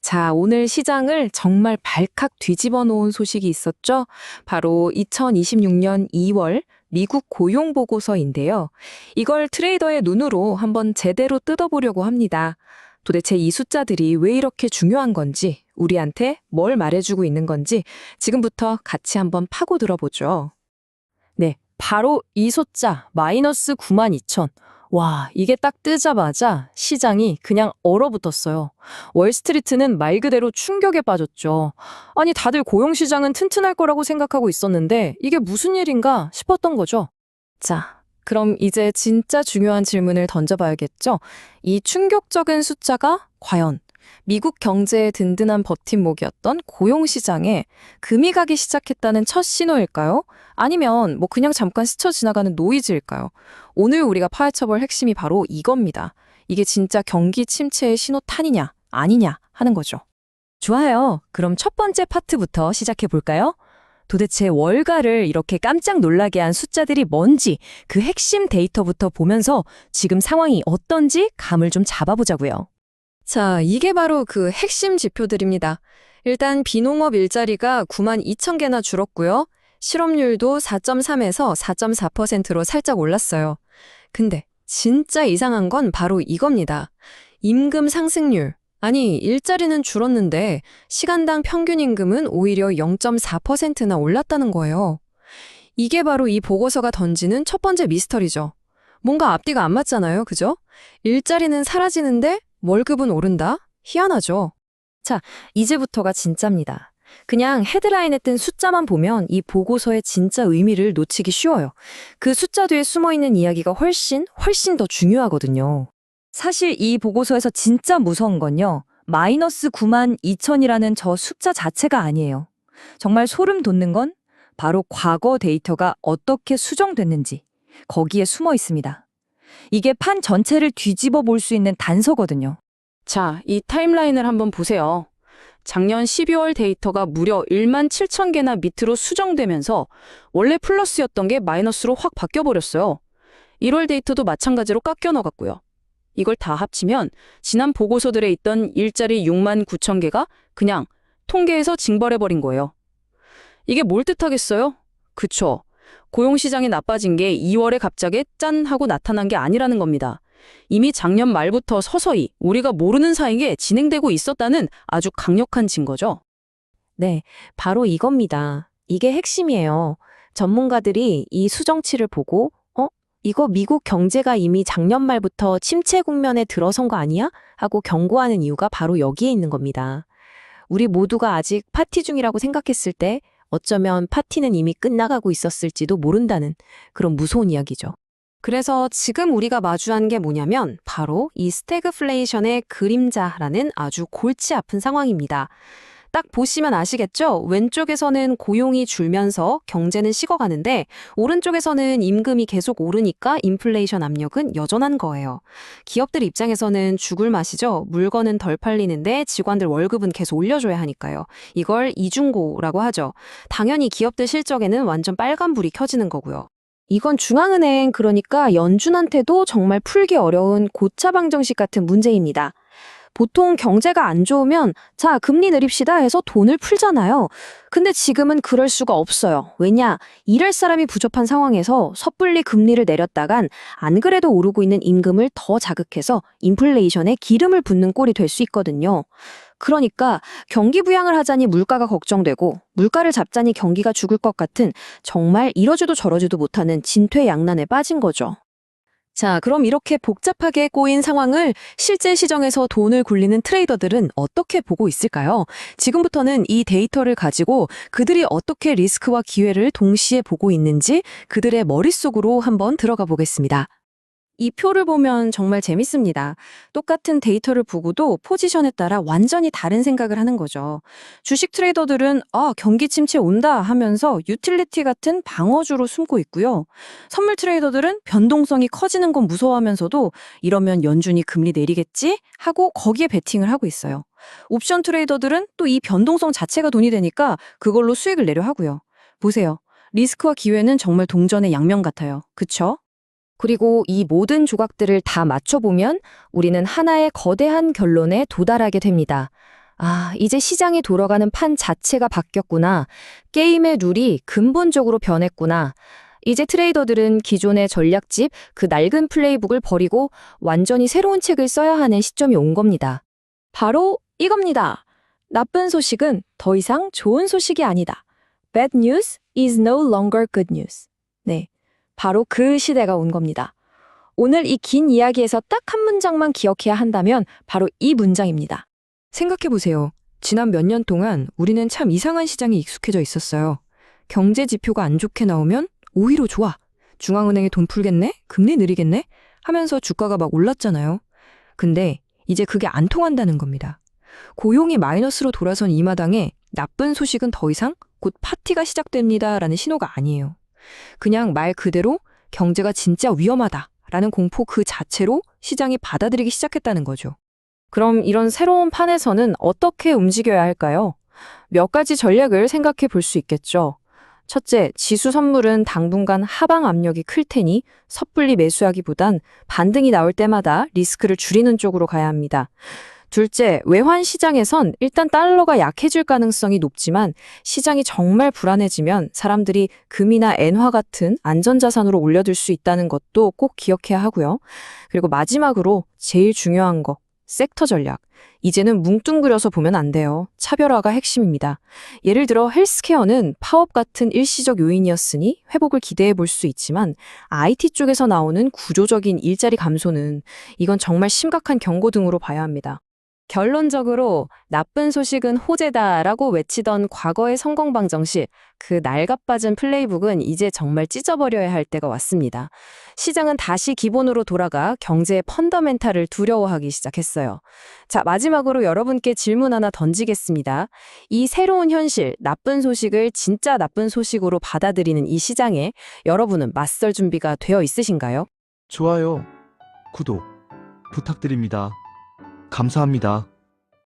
자, 오늘 시장을 정말 발칵 뒤집어 놓은 소식이 있었죠? 바로 2026년 2월 미국 고용 보고서인데요. 이걸 트레이더의 눈으로 한번 제대로 뜯어보려고 합니다. 도대체 이 숫자들이 왜 이렇게 중요한 건지, 우리한테 뭘 말해주고 있는 건지 지금부터 같이 한번 파고 들어보죠. 네, 바로 이 숫자 마이너스 92,000. 와, 이게 딱 뜨자마자 시장이 그냥 얼어붙었어요. 월스트리트는 말 그대로 충격에 빠졌죠. 아니, 다들 고용시장은 튼튼할 거라고 생각하고 있었는데 이게 무슨 일인가 싶었던 거죠. 자, 그럼 이제 진짜 중요한 질문을 던져봐야겠죠? 이 충격적인 숫자가 과연 미국 경제의 든든한 버팀목이었던 고용시장에 금이 가기 시작했다는 첫 신호일까요? 아니면 그냥 잠깐 스쳐 지나가는 노이즈일까요? 오늘 우리가 파헤쳐볼 핵심이 바로 이겁니다. 이게 진짜 경기 침체의 신호탄이냐, 아니냐 하는 거죠. 좋아요. 그럼 첫 번째 파트부터 시작해 볼까요? 도대체 월가를 이렇게 깜짝 놀라게 한 숫자들이 뭔지 그 핵심 데이터부터 보면서 지금 상황이 어떤지 감을 좀 잡아보자고요. 자, 이게 바로 그 핵심 지표들입니다. 일단 비농업 일자리가 92,000개나 줄었고요. 실업률도 4.3에서 4.4%로 살짝 올랐어요. 근데 진짜 이상한 건 바로 이겁니다. 임금 상승률. 아니, 일자리는 줄었는데 시간당 평균 임금은 오히려 0.4%나 올랐다는 거예요. 이게 바로 이 보고서가 던지는 첫 번째 미스터리죠. 뭔가 앞뒤가 안 맞잖아요, 그죠? 일자리는 사라지는데 월급은 오른다? 희한하죠. 이제부터가 진짜입니다. 그냥 헤드라인에 뜬 숫자만 보면 이 보고서의 진짜 의미를 놓치기 쉬워요. 그 숫자 뒤에 숨어있는 이야기가 훨씬 더 중요하거든요. 사실 이 보고서에서 진짜 무서운 건요. 마이너스 92,000이라는 저 숫자 자체가 아니에요. 정말 소름 돋는 건 바로 과거 데이터가 어떻게 수정됐는지 거기에 숨어 있습니다. 이게 판 전체를 뒤집어 볼 수 있는 단서거든요. 자, 이 타임라인을 한번 보세요. 작년 12월 데이터가 무려 17,000개나 밑으로 수정되면서 원래 플러스였던 게 마이너스로 확 바뀌어버렸어요. 1월 데이터도 마찬가지로 깎여 나갔고요. 이걸 다 합치면 지난 보고서들에 있던 일자리 69,000개가 그냥 통계에서 징벌해버린 거예요. 이게 뭘 뜻하겠어요? 그쵸. 고용시장이 나빠진 게 2월에 갑자기 짠 하고 나타난 게 아니라는 겁니다. 이미 작년 말부터 서서히 우리가 모르는 사이에 진행되고 있었다는 아주 강력한 증거죠. 네, 바로 이겁니다. 이게 핵심이에요. 전문가들이 이 수정치를 보고, 이거 미국 경제가 이미 작년 말부터 침체 국면에 들어선 거 아니야? 하고 경고하는 이유가 바로 여기에 있는 겁니다. 우리 모두가 아직 파티 중이라고 생각했을 때 어쩌면 파티는 이미 끝나가고 있었을지도 모른다는 그런 무서운 이야기죠. 그래서 지금 우리가 마주한 게 뭐냐면 바로 이 스태그플레이션의 그림자라는 아주 골치 아픈 상황입니다. 딱 보시면 아시겠죠? 왼쪽에서는 고용이 줄면서 경제는 식어가는데 오른쪽에서는 임금이 계속 오르니까 인플레이션 압력은 여전한 거예요. 기업들 입장에서는 죽을 맛이죠. 물건은 덜 팔리는데 직원들 월급은 계속 올려줘야 하니까요. 이걸 이중고라고 하죠. 당연히 기업들 실적에는 완전 빨간불이 켜지는 거고요. 이건 중앙은행, 그러니까 연준한테도 정말 풀기 어려운 고차 방정식 같은 문제입니다. 보통 경제가 안 좋으면 자, 금리 내립시다 해서 돈을 풀잖아요. 근데 지금은 그럴 수가 없어요. 왜냐? 일할 사람이 부족한 상황에서 섣불리 금리를 내렸다간 안 그래도 오르고 있는 임금을 더 자극해서 인플레이션에 기름을 붓는 꼴이 될 수 있거든요. 그러니까 경기 부양을 하자니 물가가 걱정되고 물가를 잡자니 경기가 죽을 것 같은 정말 이러지도 저러지도 못하는 진퇴양난에 빠진 거죠. 자, 그럼 이렇게 복잡하게 꼬인 상황을 실제 시장에서 돈을 굴리는 트레이더들은 어떻게 보고 있을까요? 지금부터는 이 데이터를 가지고 그들이 어떻게 리스크와 기회를 동시에 보고 있는지 그들의 머릿속으로 한번 들어가 보겠습니다. 이 표를 보면 정말 재밌습니다. 똑같은 데이터를 보고도 포지션에 따라 완전히 다른 생각을 하는 거죠. 주식 트레이더들은 경기 침체 온다 하면서 유틸리티 같은 방어주로 숨고 있고요. 선물 트레이더들은 변동성이 커지는 건 무서워하면서도 이러면 연준이 금리 내리겠지 하고 거기에 베팅을 하고 있어요. 옵션 트레이더들은 또 이 변동성 자체가 돈이 되니까 그걸로 수익을 내려 하고요. 보세요. 리스크와 기회는 정말 동전의 양면 같아요. 그쵸? 그리고 이 모든 조각들을 다 맞춰보면 우리는 하나의 거대한 결론에 도달하게 됩니다. 아, 이제 시장이 돌아가는 판 자체가 바뀌었구나. 게임의 룰이 근본적으로 변했구나. 이제 트레이더들은 기존의 전략집, 그 낡은 플레이북을 버리고 완전히 새로운 책을 써야 하는 시점이 온 겁니다. 바로 이겁니다. 나쁜 소식은 더 이상 좋은 소식이 아니다. Bad news is no longer good news. 네, 바로 그 시대가 온 겁니다. 오늘 이 긴 이야기에서 딱 한 문장만 기억해야 한다면 바로 이 문장입니다. 생각해보세요. 지난 몇 년 동안 우리는 참 이상한 시장에 익숙해져 있었어요. 경제 지표가 안 좋게 나오면 오히려 좋아. 중앙은행에 돈 풀겠네? 금리 느리겠네? 하면서 주가가 막 올랐잖아요. 근데 이제 그게 안 통한다는 겁니다. 고용이 마이너스로 돌아선 이 마당에 나쁜 소식은 더 이상 곧 파티가 시작됩니다 라는 신호가 아니에요. 그냥 말 그대로 경제가 진짜 위험하다라는 공포 그 자체로 시장이 받아들이기 시작했다는 거죠. 그럼 이런 새로운 판에서는 어떻게 움직여야 할까요? 몇 가지 전략을 생각해 볼 수 있겠죠. 첫째, 지수 선물은 당분간 하방 압력이 클 테니 섣불리 매수하기보단 반등이 나올 때마다 리스크를 줄이는 쪽으로 가야 합니다. 둘째, 외환 시장에선 일단 달러가 약해질 가능성이 높지만 시장이 정말 불안해지면 사람들이 금이나 엔화 같은 안전자산으로 올려둘 수 있다는 것도 꼭 기억해야 하고요. 그리고 마지막으로 제일 중요한 거, 섹터 전략. 이제는 뭉뚱그려서 보면 안 돼요. 차별화가 핵심입니다. 예를 들어 헬스케어는 파업 같은 일시적 요인이었으니 회복을 기대해 볼 수 있지만 IT 쪽에서 나오는 구조적인 일자리 감소는 이건 정말 심각한 경고 등으로 봐야 합니다. 결론적으로 나쁜 소식은 호재다라고 외치던 과거의 성공 방정식, 그 낡아빠진 플레이북은 이제 정말 찢어버려야 할 때가 왔습니다. 시장은 다시 기본으로 돌아가 경제의 펀더멘탈을 두려워하기 시작했어요. 자, 마지막으로 여러분께 질문 하나 던지겠습니다. 이 새로운 현실, 나쁜 소식을 진짜 나쁜 소식으로 받아들이는 이 시장에 여러분은 맞설 준비가 되어 있으신가요? 좋아요, 구독 부탁드립니다. 감사합니다.